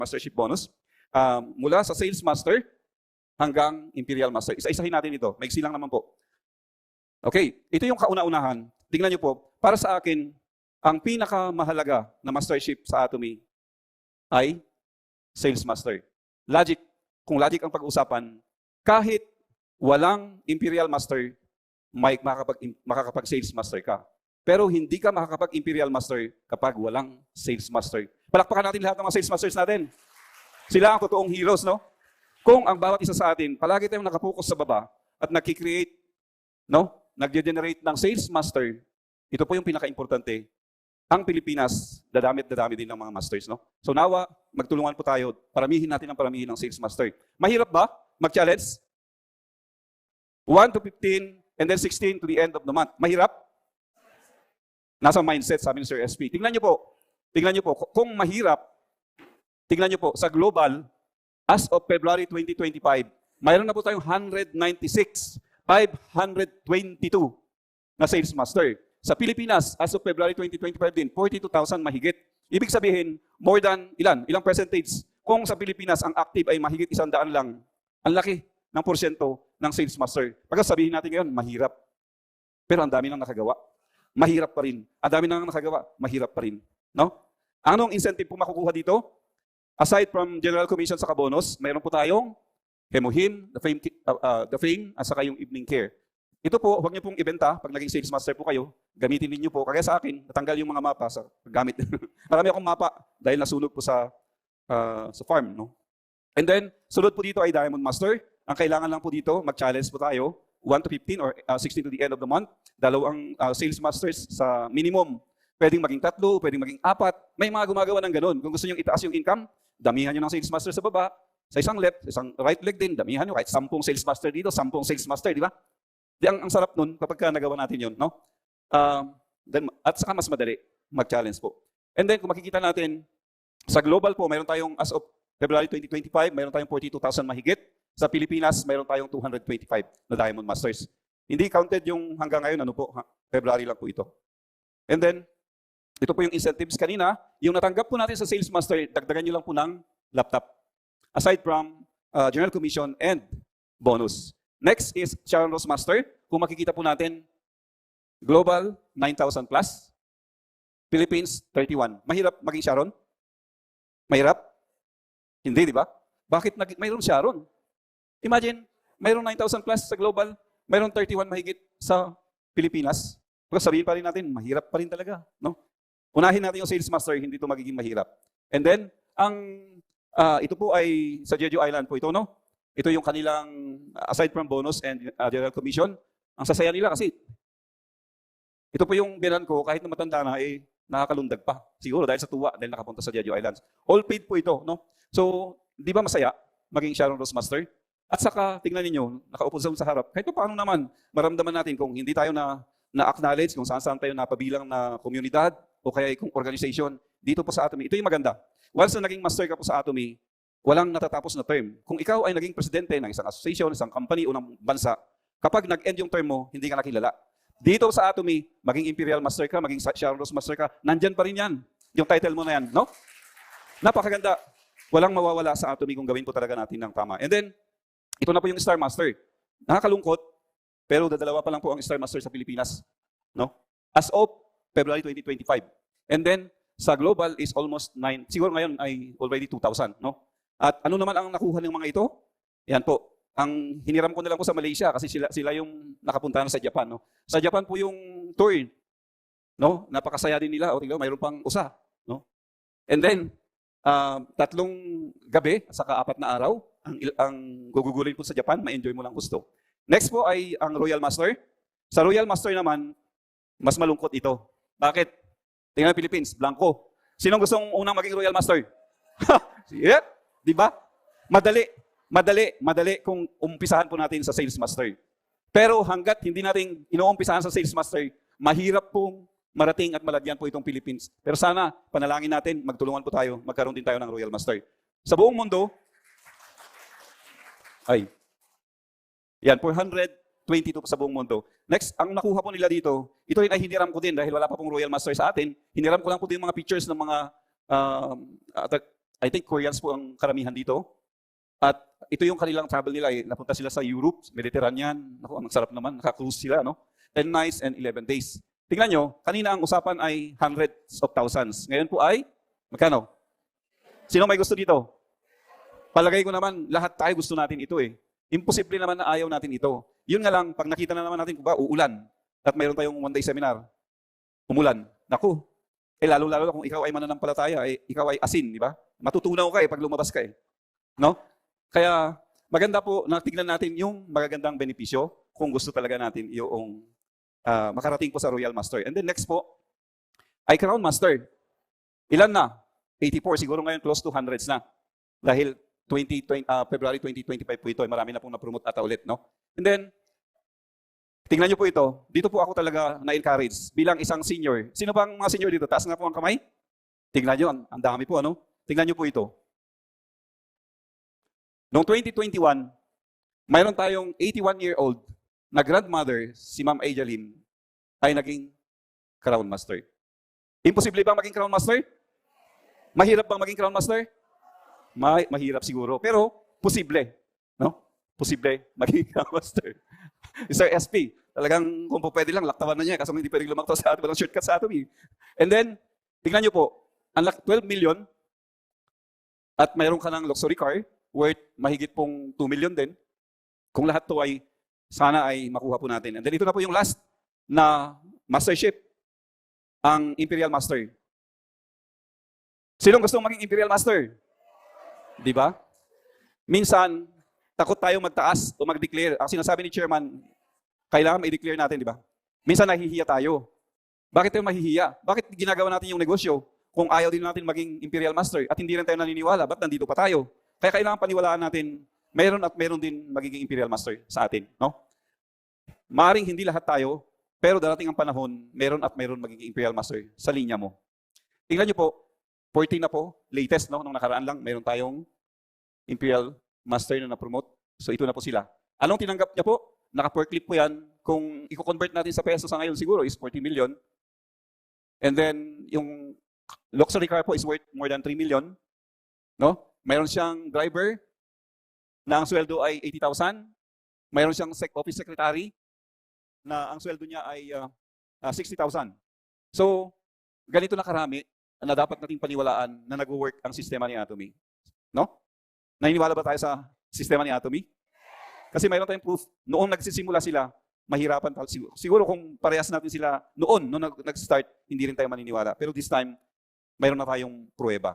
mastership bonus. Mula sa sales master hanggang imperial master. Isa-isahin natin ito. Maiksi lang naman po. Okay, ito yung kauna-unahan. Tingnan niyo po, para sa akin, ang pinakamahalaga na mastership sa Atomy ay sales master. Logic, kung logic ang pag-uusapan, kahit walang imperial master, makakapag-sales master ka. Pero hindi ka makakapag-imperial master kapag walang sales master. Palakpakan natin lahat ng mga sales masters natin. Sila ang totoong heroes, no? Kung ang bawat isa sa atin, palagi tayong nakapokus sa baba at nag-create, no? Nag-generate ng sales master, ito po yung pinaka-importante. Ang Pilipinas, dadami din ng mga masters, no? So nawa, magtulungan po tayo, paramihin natin ang paramihin ng sales master. Mahirap ba mag-challenge? 1 to 15, and then 16 to the end of the month. Mahirap? Nasa mindset, sabi ni Sir SP. Tingnan niyo po, kung mahirap, tingnan niyo po, sa global, as of February 2025, mayroon na po tayong 522 na sales master. Sa Pilipinas, as of February 2025 din, 42,000 mahigit. Ibig sabihin, more than ilang percentage? Kung sa Pilipinas, ang active ay mahigit 100 lang, ang laki ng porsyento ng sales master. Pagka sabihin natin ngayon, mahirap. Pero ang dami nang nakagawa. Mahirap pa rin. Ang dami nang nakagawa, mahirap pa rin. No? Anong incentive po makukuha dito? Aside from General Commission sa bonus, mayroon po tayong Hemohim, the fame, at saka yung evening care. Ito po, huwag niyo pong ibenta pag naging sales master po kayo. Gamitin niyo po. Kaya sa akin, natanggal yung mga mapa sa gamit. Marami akong mapa dahil nasunog po sa farm. No? And then, sunod po dito ay Diamond Master. Ang kailangan lang po dito, mag-challenge po tayo, 1 to 15 or 16 to the end of the month. Dalawang sales masters sa minimum. Pwedeng maging 3, pwedeng maging 4. May mga gumagawa ng ganun. Kung gusto niyo itaas yung income, damihan nyo ng sales master sa baba, sa isang left, sa isang right leg din, damihan nyo kahit 10 sales master dito, 10 sales master, di ba? Di ang sarap nun kapag nagawa natin yun, no? At saka mas madali mag-challenge po. And then kung makikita natin, sa global po, mayroon tayong, as of February 2025, mayroon tayong 42,000 mahigit. Sa Pilipinas, mayroon tayong 225 na Diamond Masters. Hindi counted yung hanggang ngayon, February lang po ito. And then, ito po yung incentives kanina. Yung natanggap po natin sa Sales Master, dagdagan nyo lang po ng laptop. Aside from General Commission and bonus. Next is Sharon Rose Master. Kung makikita po natin, Global, 9,000 plus. Philippines, 31. Mahirap maging Sharon? Mahirap? Hindi, di ba? Bakit mayroon Sharon? Imagine, mayroon 9,000 plus sa Global, mayroon 31 mahigit sa Pilipinas. Pero sabihin pa rin natin, mahirap pa rin talaga. No? Unahin natin yung sales master, hindi ito magiging mahirap. And then, ito po ay sa Jeju Island po ito, no? Ito yung kanilang, aside from bonus and General Commission, ang sasaya nila kasi, ito po yung binan ko, kahit na matanda na, nakakalundag pa. Siguro dahil sa tuwa, dahil nakapunta sa Jeju Islands. All paid po ito, no? So, di ba masaya maging Sharon Rose Master? At saka, tingnan ninyo, nakaupo sa harap, kahit pa paano naman, maramdaman natin kung hindi tayo na-acknowledge, kung saan-saan tayo napabilang na komunidad, o kaya kung organization, dito po sa Atomy. Ito yung maganda. Once na naging master ka po sa Atomy, walang natatapos na term. Kung ikaw ay naging presidente ng isang association, isang company o ng bansa, kapag nag-end yung term mo, hindi ka nakilala. Dito sa Atomy, maging Imperial Master ka, maging Sharon Rose Master ka, nandyan pa rin yan. Yung title mo na yan, no? Napakaganda. Walang mawawala sa Atomy kung gawin po talaga natin ng tama. And then, ito na po yung Star Master. Nakakalungkot, pero dadalawa pa lang po ang Star Master sa Pilipinas. No? As of February 2025. And then, sa global is almost 9. Siguro ngayon ay already 2,000. No? At ano naman ang nakuha ng mga ito? Yan po. Ang hiniram ko na lang po sa Malaysia kasi sila yung nakapunta na sa Japan. No? Sa Japan po yung tour. No? Napakasaya din nila. O tingnan, mayroon pang usa. No? And then, 3 gabi, saka 4 na araw, ang gugugulin po sa Japan, ma-enjoy mo lang gusto. Next po ay ang Royal Master. Sa Royal Master naman, mas malungkot ito. Bakit? Tingnan Philippines, blanco. Sinong gustong unang maging Royal Master? Yeah, di ba? Madali kung umpisahan po natin sa Sales Master. Pero hanggat hindi natin inuumpisahan sa Sales Master, mahirap pong marating at malagyan po itong Philippines. Pero sana, panalangin natin, magtulungan po tayo, magkaroon din tayo ng Royal Master. Sa buong mundo, yan, 422 sa buong mundo. Next, ang nakuha po nila dito, ito rin ay hiniram ko din dahil wala pa pong Royal Master sa atin. Hiniram ko lang po din mga pictures ng mga I think Koreans po ang karamihan dito. At ito yung kanilang travel nila. Napunta sila sa Europe, Mediterranean. Naku, ang sarap naman. Naka-cruise sila, no? 10 nights and 11 days. Tingnan nyo, kanina ang usapan ay hundreds of thousands. Ngayon po ay, magkano? Sino may gusto dito? Palagay ko naman, lahat tayo gusto natin ito eh. Imposible naman na ayaw natin ito. Yun nga lang, pag nakita na naman natin kung ba, uulan. At mayroon tayong one-day seminar. Umulan. Naku, lalo-lalo kung ikaw ay mananampalataya, ikaw ay asin, di ba? Matutunaw ka pag lumabas ka No? Kaya maganda po na tignan natin yung magagandang benepisyo kung gusto talaga natin yung makarating po sa Royal Master. And then next po, ay Crown Master. Ilan na? 84. Siguro ngayon close to hundreds na. Dahil February 2025 po ito. Marami na pong na-promote ata ulit. No? And then, tingnan nyo po ito. Dito po ako talaga na-encourage bilang isang senior. Sino bang mga senior dito? Taas nga po ang kamay. Tingnan nyo, ang dami po. Ano? Tingnan nyo po ito. Noong 2021, mayroon tayong 81-year-old na grandmother, si Ma'am Ajalin, ay naging Crown Master. Imposible bang maging Crown Master? Mahirap bang maging Crown Master? Mahirap siguro, pero posible. No? Posible maging Crown Master. Sir SP, talagang kung po pwede lang, laktawan na niya kasi hindi pwedeng lumaktaw sa atin, walang shortcut sa atin. And then, tingnan nyo po, ang 12 million at mayroon ka ng luxury car, worth mahigit pong 2 million din. Kung lahat to ay sana ay makuha po natin. And then ito na po yung last na mastership, ang Imperial Master. Sinong gustong maging Imperial Master? Di ba? Minsan, takot tayo magtaas o mag-declare. Ang sinasabi ni Chairman, kailangan ma-declare natin, di ba? Minsan nahihiya tayo. Bakit tayo mahihiya? Bakit ginagawa natin yung negosyo kung ayaw din natin maging Imperial Master at hindi rin tayo naniniwala? Ba't nandito pa tayo? Kaya kailangan paniwalaan natin, mayroon at mayroon din magiging Imperial Master sa atin. No? Maaring hindi lahat tayo, pero darating ang panahon, mayroon at mayroon magiging Imperial Master sa linya mo. Tingnan nyo po, 14 na po, latest, no? Nung nakaraan lang, mayroon tayong Imperial Master na na-promote. So ito na po sila. Anong tinanggap niya po? Naka-per clip po yan. Kung i-convert natin sa peso sa ngayon, siguro is 40 million. And then, yung luxury car po is worth more than 3 million. No? Mayroon siyang driver na ang sweldo ay 80,000. Mayroon siyang office secretary na ang sweldo niya ay 60,000. So, ganito na karami na dapat nating paniwalaan na nag-work ang sistema ni Atomy. No? Naniniwala ba tayo sa sistema ni Atomy? Kasi mayroon tayong proof. Noong nagsisimula sila, mahirapan tayo. Siguro kung parehas natin sila noon, nung nag-start, hindi rin tayo maniniwala. Pero this time, mayroon na tayong pruweba.